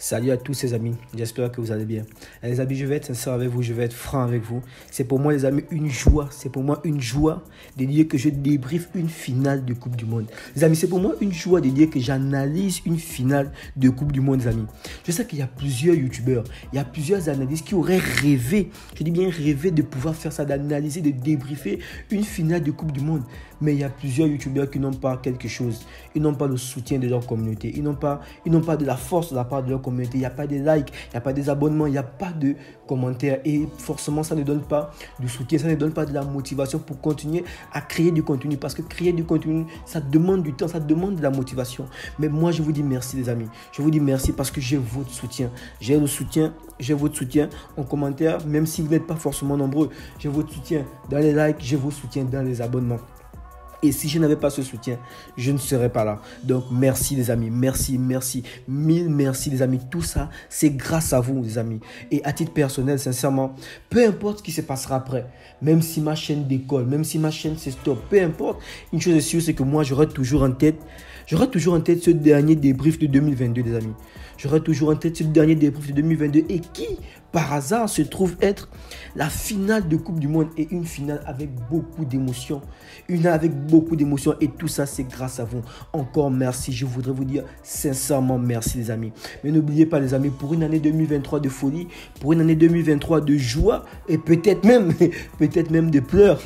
Salut à tous les amis, j'espère que vous allez bien. Les amis, je vais être sincère avec vous, je vais être franc avec vous. C'est pour moi les amis une joie, de dire que je débriefe une finale de Coupe du Monde. Les amis, c'est pour moi une joie de dire que j'analyse une finale de Coupe du Monde, les amis. Je sais qu'il y a plusieurs youtubeurs, il y a plusieurs analystes qui auraient rêvé, je dis bien rêvé de pouvoir faire ça, d'analyser, de débriefer une finale de Coupe du Monde. Mais il y a plusieurs youtubeurs qui n'ont pas quelque chose, ils n'ont pas le soutien de leur communauté, ils n'ont pas de la force de la part de leur communauté. Il n'y a pas de likes, il n'y a pas des abonnements, il n'y a pas de commentaires et forcément ça ne donne pas du soutien, ça ne donne pas de la motivation pour continuer à créer du contenu, parce que créer du contenu ça demande du temps, ça demande de la motivation. Mais moi je vous dis merci les amis, je vous dis merci parce que j'ai votre soutien, j'ai votre soutien en commentaire, même si vous n'êtes pas forcément nombreux, j'ai votre soutien dans les likes, j'ai votre soutien dans les abonnements. Et si je n'avais pas ce soutien, je ne serais pas là. Donc, merci les amis. Merci. Mille merci les amis. Tout ça, c'est grâce à vous les amis. Et à titre personnel, sincèrement, peu importe ce qui se passera après, même si ma chaîne décolle, même si ma chaîne se stoppe, peu importe, une chose est sûre, c'est que moi, j'aurai toujours en tête ce dernier débrief de 2022 les amis. J'aurai toujours en tête ce dernier débrief de 2022 et qui, par hasard, se trouve être la finale de Coupe du Monde et une finale avec beaucoup d'émotions. Et tout ça, c'est grâce à vous. Encore merci. Je voudrais vous dire sincèrement merci les amis. Mais n'oubliez pas les amis, pour une année 2023 de folie, pour une année 2023 de joie et peut-être même de pleurs,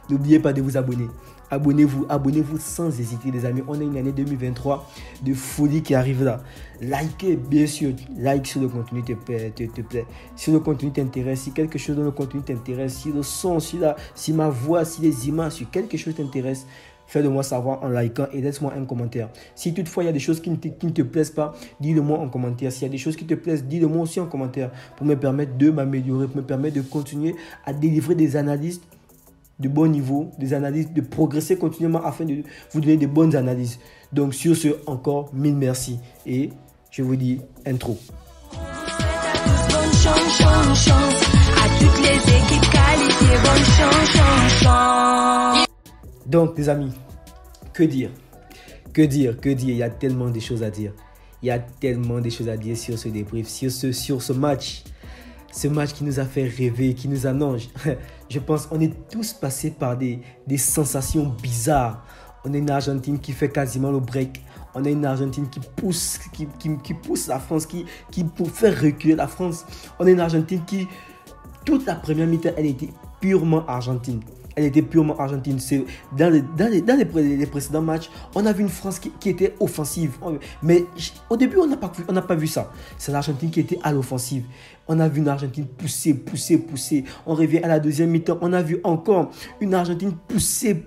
n'oubliez pas de vous abonner. Abonnez-vous sans hésiter les amis. On a une année 2023 de folie qui arrive là. Likez bien sûr, like si le contenu te plaît. Si le contenu t'intéresse, si quelque chose dans le contenu t'intéresse, si le son, si ma voix, si les images, si quelque chose t'intéresse, fais-le-moi savoir en likant et laisse-moi un commentaire. Si toutefois il y a des choses qui ne te plaisent pas, dis-le-moi en commentaire. S'il y a des choses qui te plaisent, dis-le-moi aussi en commentaire pour me permettre de m'améliorer, pour me permettre de continuer à délivrer des analyses de bon niveau, des analyses, de progresser continuellement afin de vous donner de bonnes analyses. Donc sur ce, encore mille merci et je vous dis intro. Donc les amis, que dire, il y a tellement de choses à dire. Sur ce débrief, sur ce match. Ce match qui nous a fait rêver, qui nous annonce. Je pense qu'on est tous passés par des sensations bizarres. On a une Argentine qui fait quasiment le break. On a une Argentine qui pousse la France, qui pour faire reculer la France. On a une Argentine qui, toute la première mi-temps, elle était purement argentine. Dans les précédents matchs, on a vu une France qui était offensive. Mais au début, on n'a pas vu ça. C'est l'Argentine qui était à l'offensive. On a vu une Argentine pousser. On revient à la deuxième mi-temps. On a vu encore une Argentine pousser.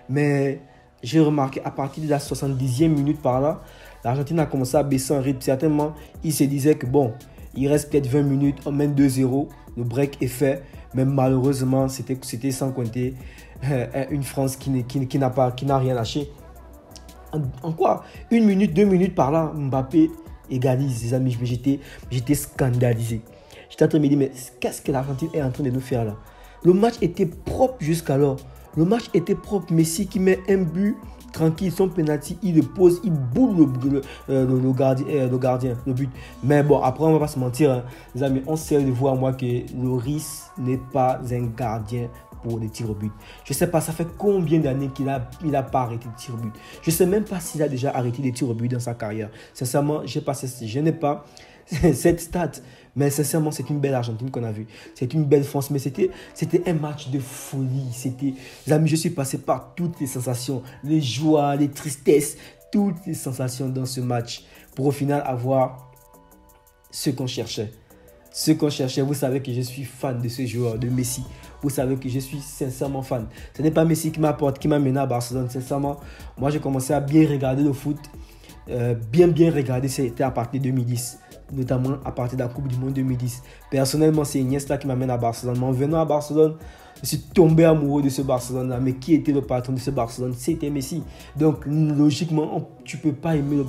Mais j'ai remarqué à partir de la 70e minute par là, l'Argentine a commencé à baisser en rythme. Certainement, il se disait que bon, il reste peut-être 20 minutes, on mène 2-0, le break est fait. Mais malheureusement, c'était sans compter une France qui n'a rien lâché. En quoi 1 minute, 2 minutes par là, Mbappé égalise, les amis. J'étais scandalisé. J'étais en train de me dire, mais qu'est-ce que l'Argentine est en train de nous faire là? Le match était propre jusqu'alors. Messi qui met un but tranquille, son penalty, il le pose, il boule le gardien, le but. Mais bon, après, on va pas se mentir, hein, les amis, on sait de voir moi que Lloris n'est pas un gardien pour les tirs au but. Je sais pas, ça fait combien d'années qu'il a pas arrêté de tirer au but. Je sais même pas s'il a déjà arrêté de tirer au but dans sa carrière. Sincèrement, je n'ai pas cette stat. Mais sincèrement, c'est une belle Argentine qu'on a vue. C'est une belle France. Mais c'était un match de folie. Les amis, je suis passé par toutes les sensations. Les joies, les tristesses. Toutes les sensations dans ce match. Pour au final avoir ce qu'on cherchait. Vous savez que je suis fan de ce joueur, de Messi. Vous savez que je suis sincèrement fan. Ce n'est pas Messi qui m'a mené à Barcelone. Sincèrement, moi j'ai commencé à bien regarder le foot. Bien regarder, c'était à partir de 2010. Notamment à partir de la Coupe du Monde 2010. Personnellement, c'est Iniesta qui m'amène à Barcelone. Mais en venant à Barcelone, je suis tombé amoureux de ce Barcelone-là. Mais qui était le patron de ce Barcelone? C'était Messi. Donc, logiquement, tu peux pas aimer le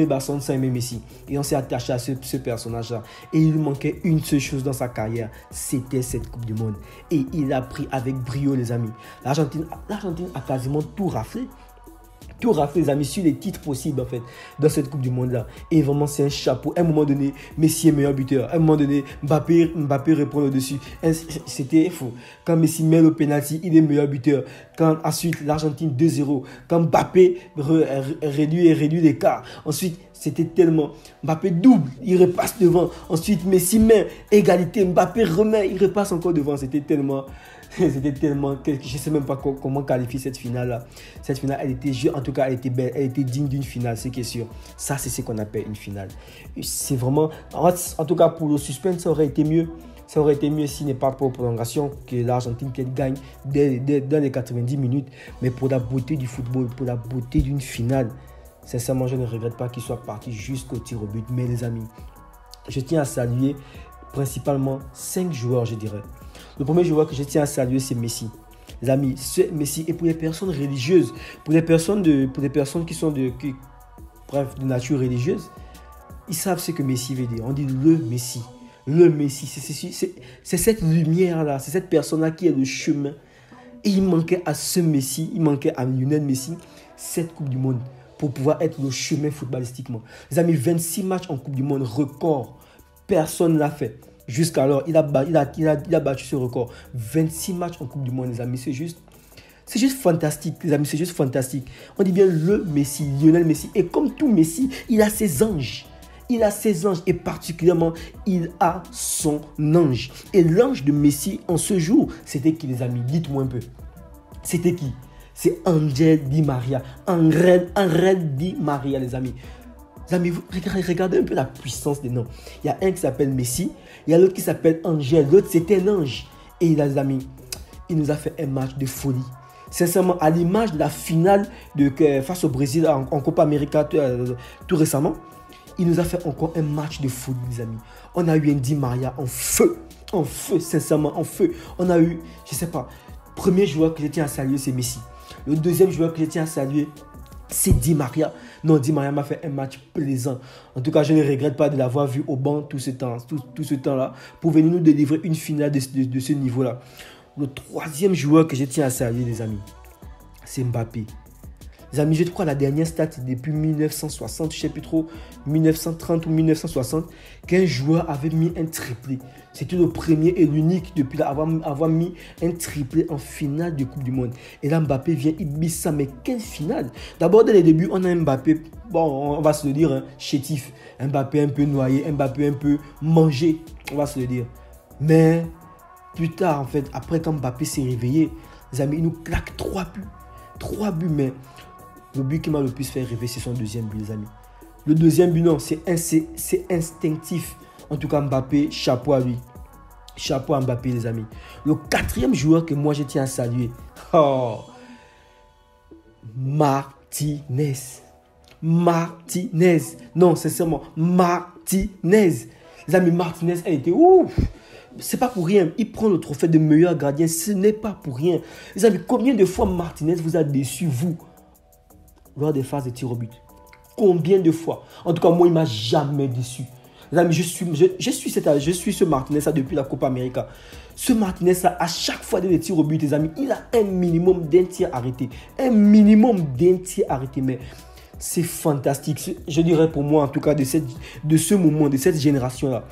Barcelone sans aimer Messi. Et on s'est attaché à ce personnage-là. Et il lui manquait une seule chose dans sa carrière. C'était cette Coupe du Monde. Et il a pris avec brio, les amis. L'Argentine a quasiment tout raflé. tout raflé, les amis, sur les titres possibles, en fait, dans cette Coupe du Monde-là. Et vraiment, c'est un chapeau. À un moment donné, Messi est meilleur buteur. À un moment donné, Mbappé répond au-dessus. C'était fou. Quand Messi met le penalty, il est meilleur buteur. Quand ensuite, l'Argentine 2-0. Quand Mbappé réduit l'écart. Ensuite, c'était tellement... Mbappé double, il repasse devant. Ensuite, Messi met égalité. Mbappé remet, il repasse encore devant. C'était tellement... Je ne sais même pas comment qualifier cette finale-là. Cette finale, elle était, en tout cas, elle était belle. Elle était digne d'une finale, c'est qui est sûr. Ça, c'est ce qu'on appelle une finale. C'est vraiment... En tout cas, pour le suspense, ça aurait été mieux. Ça aurait été mieux s'il n'est pas pour prolongation, que l'Argentine gagne dans les 90 minutes. Mais pour la beauté du football, pour la beauté d'une finale, sincèrement, je ne regrette pas qu'il soit parti jusqu'au tir au but. Mais les amis, je tiens à saluer principalement 5 joueurs, je dirais. Le premier joueur que je tiens à saluer, c'est Messi. Les amis, Messi, et pour les personnes religieuses, pour les personnes qui sont de nature religieuse, ils savent ce que Messi veut dire. On dit le Messi. Le Messi, c'est cette lumière-là, c'est cette personne-là qui est le chemin. Et il manquait à ce Messi, il manquait à Lionel Messi, cette Coupe du Monde pour pouvoir être le chemin footballistiquement. Les amis, 26 matchs en Coupe du Monde, record. Personne ne l'a fait. Jusqu'alors, il a battu ce record. 26 matchs en Coupe du Monde, les amis. C'est juste fantastique, les amis. C'est juste fantastique. On dit bien le Messi, Lionel Messi. Et comme tout Messi, il a ses anges. Il a ses anges. Et particulièrement, il a son ange. Et l'ange de Messi, en ce jour, c'était qui, les amis? Dites-moi un peu. C'était qui? C'est Angel Di Maria. Angel Di Maria, les amis. Les amis, regardez un peu la puissance des noms. Il y a un qui s'appelle Messi. Il y a l'autre qui s'appelle Angel. L'autre, c'était un ange. Et les amis, il nous a fait un match de folie. Sincèrement, à l'image de la finale face au Brésil en Copa América tout récemment, il nous a fait encore un match de folie, les amis. On a eu un Di Maria en feu, sincèrement, en feu. On a eu, je ne sais pas, le premier joueur que je tiens à saluer, c'est Messi. Le deuxième joueur que je tiens à saluer, c'est Di Maria. Non, Di Maria m'a fait un match plaisant. En tout cas, je ne regrette pas de l'avoir vu au banc tout ce temps-là pour venir nous délivrer une finale de ce niveau-là. Le troisième joueur que je tiens à saluer, les amis, c'est Mbappé. Les amis, je crois la dernière stat, depuis 1960, je ne sais plus trop, 1930 ou 1960, qu'un joueur avait mis un triplé. C'était le premier et l'unique depuis avoir mis un triplé en finale de Coupe du Monde. Et là, Mbappé vient, il bise ça, mais quelle finale! D'abord, dès les débuts, on a un Mbappé, bon, on va se le dire, hein, chétif. Un Mbappé un peu noyé, un Mbappé un peu mangé, on va se le dire. Mais plus tard, en fait, après quand Mbappé s'est réveillé, les amis, il nous claque 3 buts. 3 buts, mais le but qui m'a le plus fait rêver, c'est son deuxième but, les amis. Le deuxième but, non, c'est instinctif. En tout cas, Mbappé, chapeau à lui. Chapeau à Mbappé, les amis. Le quatrième joueur que moi, je tiens à saluer. Oh, Martinez. Non, sincèrement, Martinez. Les amis, Martinez a été ouf. C'est pas pour rien. Il prend le trophée de meilleur gardien. Ce n'est pas pour rien. Les amis, combien de fois Martinez vous a déçu, vous, lors des phases de tir au but? Combien de fois? En tout cas, moi, il ne m'a jamais déçu. Les amis, je suis ce Martinez depuis la Copa América. Ce Martinez, à chaque fois des tirs au but, les amis, il a un minimum d'un tir arrêté. Un minimum d'un tir arrêté. Mais c'est fantastique. Je dirais pour moi, en tout cas, de ce moment, de cette génération-là,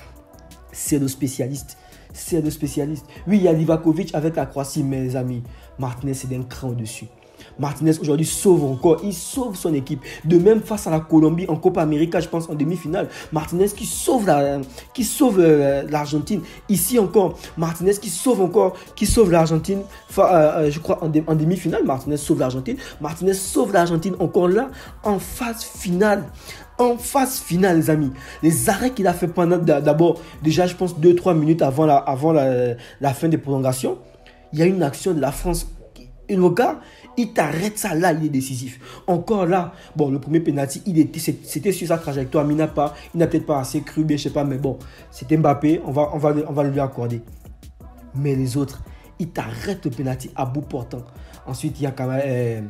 c'est le spécialiste. C'est le spécialiste. Oui, il y a Livakovic avec la Croatie, mais les amis, Martinez, c'est d'un cran au-dessus. Martinez aujourd'hui sauve encore, il sauve son équipe. De même face à la Colombie en Copa América, je pense en demi-finale, Martinez qui sauve l'Argentine. Ici encore, Martinez qui sauve l'Argentine. Je crois en demi-finale, Martinez sauve l'Argentine. Martinez sauve l'Argentine encore là en phase finale. En phase finale, les amis. Les arrêts qu'il a fait pendant d'abord, déjà je pense 2-3 minutes avant la fin des prolongations, il y a une action de la France. Et le gars, il t'arrête ça là, il est décisif. Encore là, bon, le premier penalty, c'était sur sa trajectoire, mais il n'a peut-être pas assez cru, bien, je sais pas, mais bon, c'était Mbappé, on va le lui accorder. Mais les autres, il t'arrête le penalty à bout portant. Ensuite, il y a quand même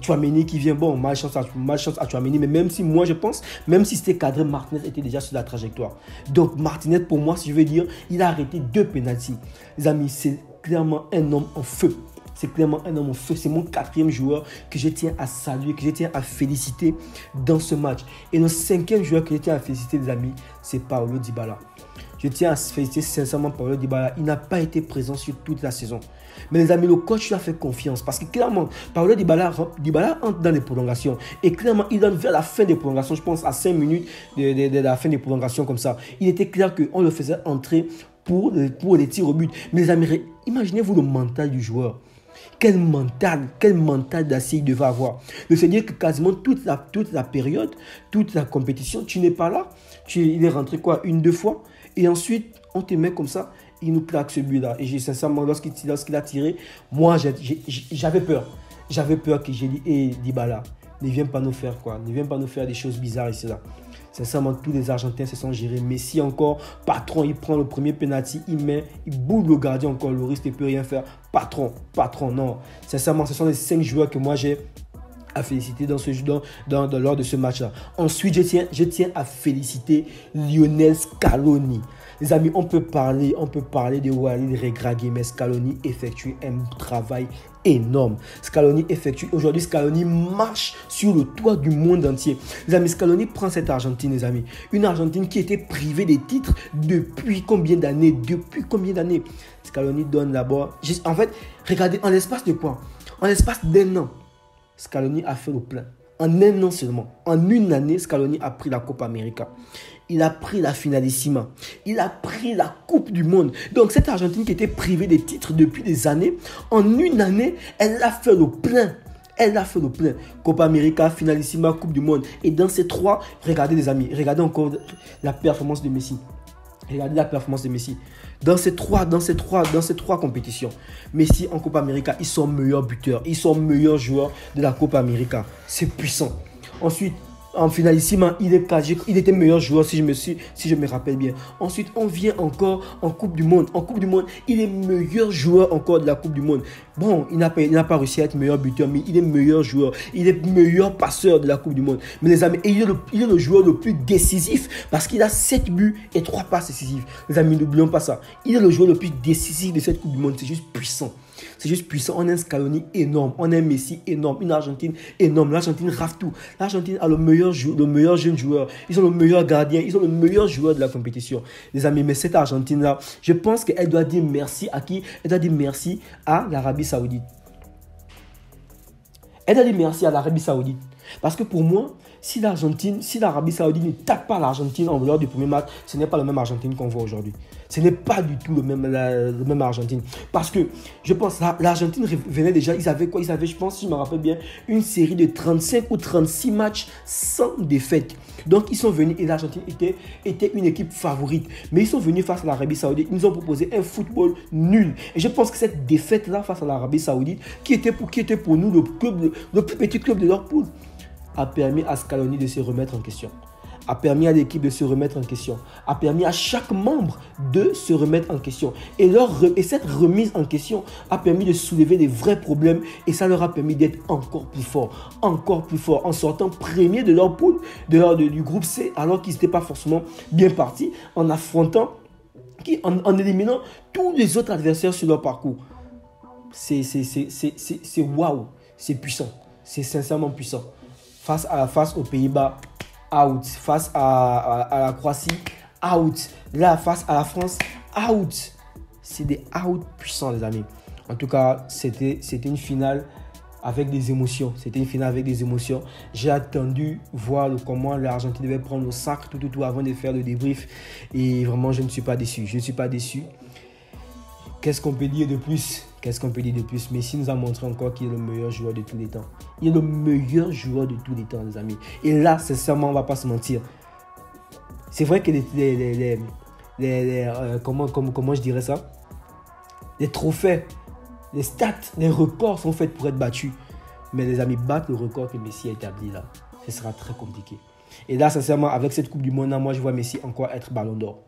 Tchouaméni qui vient, bon, malchance à Tchouaméni, mais même si moi je pense, même si c'était cadré, Martinez était déjà sur la trajectoire. Donc Martinez, pour moi, si je veux dire, il a arrêté 2 penaltys. Les amis, c'est clairement un homme en feu. C'est clairement un homme en feu. C'est mon 4e joueur que je tiens à saluer, que je tiens à féliciter dans ce match. Et le 5e joueur que je tiens à féliciter, les amis, c'est Paulo Dybala. Je tiens à féliciter sincèrement Paulo Dybala. Il n'a pas été présent sur toute la saison. Mais les amis, le coach lui a fait confiance parce que clairement, Paulo Dybala entre dans les prolongations. Et clairement, il donne vers la fin des prolongations, je pense à 5 minutes de la fin des prolongations comme ça. Il était clair qu'on le faisait entrer pour les tirs au but. Mais les amis, imaginez-vous le mental du joueur. Quel mental d'acier il devait avoir. C'est-à-dire que quasiment toute la période, toute la compétition, tu n'es pas là. Il est rentré quoi, 1-2 fois. Et ensuite, on te met comme ça, il nous claque ce but-là. Et sincèrement, lorsqu'il a tiré, moi, j'avais peur. J'avais peur que j'ai dit, Dybala, ne viens pas nous faire quoi. Ne viens pas nous faire des choses bizarres ici là. Sincèrement, tous les Argentins se sont gérés. Messi encore, patron, il prend le premier penalty, il boule le gardien encore, le risque ne peut rien faire. Patron, non. Sincèrement, ce sont les 5 joueurs que moi j'ai à féliciter lors de ce match-là. Ensuite, je tiens à féliciter Lionel Scaloni. Les amis, on peut parler de Walid Regragui, mais Scaloni effectue un travail énorme. Aujourd'hui, Scaloni marche sur le toit du monde entier. Les amis, Scaloni prend cette Argentine, les amis. Une Argentine qui était privée des titres depuis combien d'années? Scaloni donne d'abord... En fait, regardez, en l'espace de quoi? En l'espace d'1 an, Scaloni a fait le plein. En 1 an seulement. En 1 année, Scaloni a pris la Copa América. Il a pris la Finalissima. Il a pris la Coupe du Monde. Donc, cette Argentine qui était privée des titres depuis des années, en 1 année, elle a fait le plein. Copa América, Finalissima, Coupe du Monde. Et dans ces 3, regardez les amis, regardez encore la performance de Messi. Dans ces trois compétitions, Messi en Copa América, ils sont meilleurs buteurs, ils sont meilleurs joueurs de la Copa América. C'est puissant. Ensuite, en Finalissima, il était meilleur joueur si je me rappelle bien. Ensuite, on vient encore en Coupe du Monde. En Coupe du Monde, il est meilleur joueur encore de la Coupe du Monde. Bon, il n'a pas réussi à être meilleur buteur, mais il est meilleur joueur. Il est meilleur passeur de la Coupe du Monde. Mais les amis, il est le joueur le plus décisif parce qu'il a 7 buts et 3 passes décisives. Les amis, n'oublions pas ça. Il est le joueur le plus décisif de cette Coupe du Monde. C'est juste puissant. On a un Scaloni énorme, on a un Messi énorme, une Argentine énorme. L'Argentine rafle tout. L'Argentine a le meilleur jeune joueur. Ils ont le meilleur gardien, ils ont le meilleur joueur de la compétition. Les amis, mais cette Argentine-là, je pense qu'elle doit dire merci à qui? Elle doit dire merci à l'Arabie Saoudite. Parce que pour moi, si l'Arabie Saoudite ne tape pas l'Argentine en dehors du premier match, ce n'est pas la même Argentine qu'on voit aujourd'hui. Ce n'est pas du tout la même Argentine. Parce que je pense l'Argentine venait déjà, ils avaient, je pense, si je me rappelle bien, une série de 35 ou 36 matchs sans défaite. Donc ils sont venus et l'Argentine était une équipe favorite. Mais ils sont venus face à l'Arabie Saoudite, ils nous ont proposé un football nul. Et je pense que cette défaite-là face à l'Arabie Saoudite, qui était pour nous le plus petit club de leur poule, a permis à Scaloni de se remettre en question. A permis à l'équipe de se remettre en question. A permis à chaque membre de se remettre en question. Et cette remise en question a permis de soulever des vrais problèmes. Et ça leur a permis d'être encore plus fort. En sortant premier de leur poule, du groupe C, alors qu'ils n'étaient pas forcément bien partis, en affrontant, en éliminant tous les autres adversaires sur leur parcours. C'est waouh. C'est puissant. C'est sincèrement puissant. Face aux Pays-Bas, out. Face à la Croatie, out. Là, face à la France, out. C'est des out puissants, les amis. En tout cas, c'était une finale avec des émotions. J'ai attendu voir comment l'Argentine devait prendre le sac tout avant de faire le débrief. Et vraiment, je ne suis pas déçu. Qu'est-ce qu'on peut dire de plus? Messi nous a montré encore qu'il est le meilleur joueur de tous les temps. Il est le meilleur joueur de tous les temps, les amis. Et là, sincèrement, on ne va pas se mentir. C'est vrai que comment je dirais ça? Les trophées, les stats, les records sont faits pour être battus. Mais les amis, battre le record que Messi a établi là, ce sera très compliqué. Et là, sincèrement, avec cette Coupe du Monde, là, moi, je vois Messi encore être ballon d'or.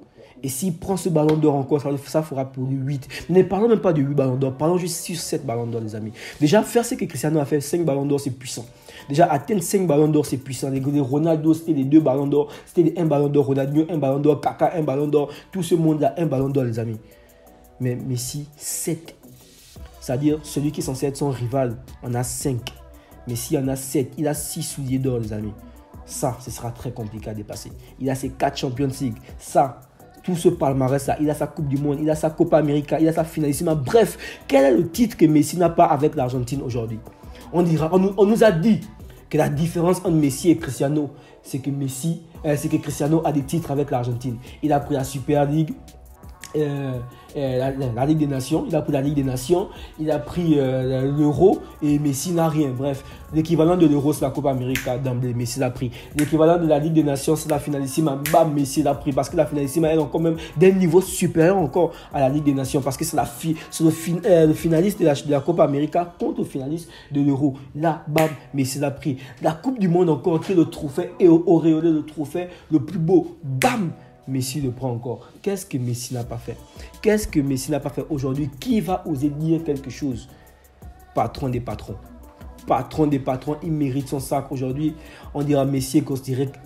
Et s'il prend ce ballon d'or encore, ça fera pour lui 8. Mais ne parlons même pas de 8 ballons d'or, parlons juste sur 7 ballons d'or, les amis. Déjà, faire ce que Cristiano a fait, 5 ballons d'or, c'est puissant. Déjà, atteindre 5 ballons d'or, c'est puissant. Les Ronaldo, c'était les 2 ballons d'or. C'était les 1 ballon d'or, Ronaldo, 1 ballon d'or, Kaka, 1 ballon d'or. Tout ce monde-là, 1 ballon d'or, les amis. Mais Messi, 7. C'est-à-dire, celui qui est censé être son rival en a 5. Messi en a 7. Il a 6 souliers d'or, les amis. Ça, ce sera très compliqué à dépasser. Il a ses 4 Champions League. Ça, tout ce palmarès-là, il a sa Coupe du Monde, il a sa Copa América, il a sa Finalissima. Bref, quel est le titre que Messi n'a pas avec l'Argentine aujourd'hui? On nous a dit que la différence entre Messi et Cristiano, c'est que Cristiano a des titres avec l'Argentine. Il a pris la Super League, la Ligue des Nations, il a pris la Ligue des Nations, il a pris l'Euro et Messi n'a rien. Bref, l'équivalent de l'Euro, c'est la Copa América d'emblée, Messi l'a pris. L'équivalent de la Ligue des Nations, c'est la Finalissima, bam, Messi l'a pris. Parce que la Finalissima est quand même d'un niveau supérieur encore à la Ligue des Nations. Parce que c'est le finaliste de la Copa América contre le finaliste de l'Euro. Là, bam, Messi l'a pris. La Coupe du Monde encore, qui est le trophée et auréolé, le trophée le plus beau, bam, Messi le prend encore. Qu'est-ce que Messi n'a pas fait? Qu'est-ce que Messi n'a pas fait aujourd'hui? Qui va oser dire quelque chose? Patron des patrons. Patron des patrons, il mérite son sac. Aujourd'hui, on dira Messi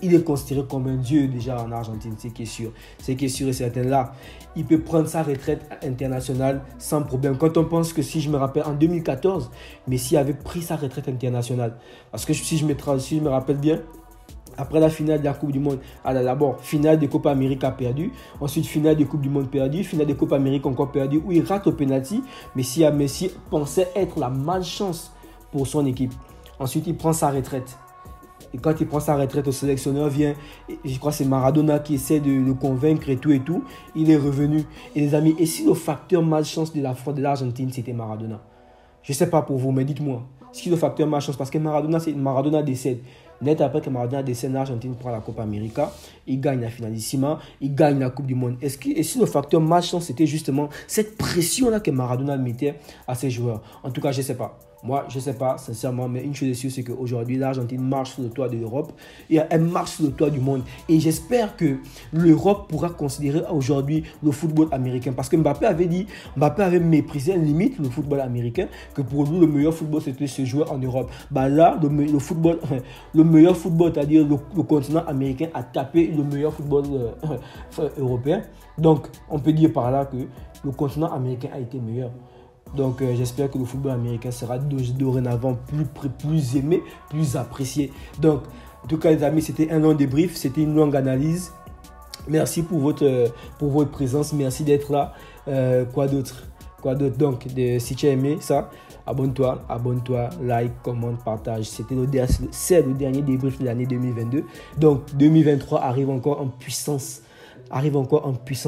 il est considéré comme un dieu déjà en Argentine, c'est qui est sûr. C'est qui est sûr et certain. Là, il peut prendre sa retraite internationale sans problème. Quand on pense que, si je me rappelle, en 2014, Messi avait pris sa retraite internationale. Parce que si je me rappelle bien, après la finale de la Coupe du Monde, d'abord, finale de Copa América perdue, ensuite finale de Coupe du Monde perdue, finale de Copa América encore perdue, où il rate au penalty. Messi pensait être la malchance pour son équipe. Ensuite, il prend sa retraite. Et quand il prend sa retraite, le sélectionneur vient, je crois que c'est Maradona qui essaie de le convaincre et tout. Il est revenu. Et les amis, et si le facteur malchance de l'Argentine, c'était Maradona? Je ne sais pas pour vous, mais dites-moi. Si le facteur malchance, parce que Maradona décède. Net après que Maradona décède, l'Argentine prend la Copa América, il gagne la Finalissima, il gagne la Coupe du Monde. Et si le facteur malchance, c'était justement cette pression-là que Maradona mettait à ses joueurs? En tout cas, je ne sais pas. Moi, je ne sais pas, sincèrement, mais une chose est sûre, c'est qu'aujourd'hui, l'Argentine marche sur le toit de l'Europe et elle marche sur le toit du monde. Et j'espère que l'Europe pourra considérer aujourd'hui le football américain. Parce que Mbappé avait méprisé limite le football américain, que pour lui, le meilleur football, c'était se jouer en Europe. Bah là, le meilleur football, c'est-à-dire le continent américain, a tapé le meilleur football européen. Donc, on peut dire par là que le continent américain a été meilleur. Donc, j'espère que le football américain sera dorénavant plus aimé, plus apprécié. Donc, en tout cas, les amis, c'était un long débrief, c'était une longue analyse. Merci pour votre présence, merci d'être là. Quoi d'autre? Donc, si tu as aimé ça, abonne-toi, like, commente, partage. C'est le dernier débrief de l'année 2022. Donc, 2023 arrive encore en puissance.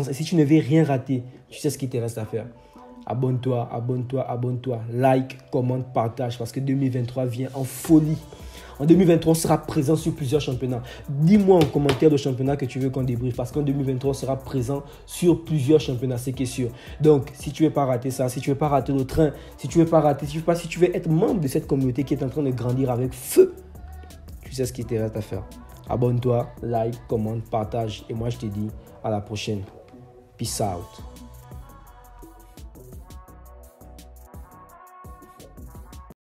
Et si tu ne veux rien rater, tu sais ce qu'il te reste à faire. Abonne-toi, like, commente, partage, parce que 2023 vient en folie. En 2023, on sera présent sur plusieurs championnats. Dis-moi en commentaire le championnat que tu veux qu'on débriefe, parce qu'en 2023, on sera présent sur plusieurs championnats, c'est qui est sûr. Donc, si tu ne veux pas rater ça, si tu ne veux pas rater le train, si tu veux être membre de cette communauté qui est en train de grandir avec feu, tu sais ce qu'il te reste à faire. Abonne-toi, like, commente, partage, et moi je te dis à la prochaine. Peace out.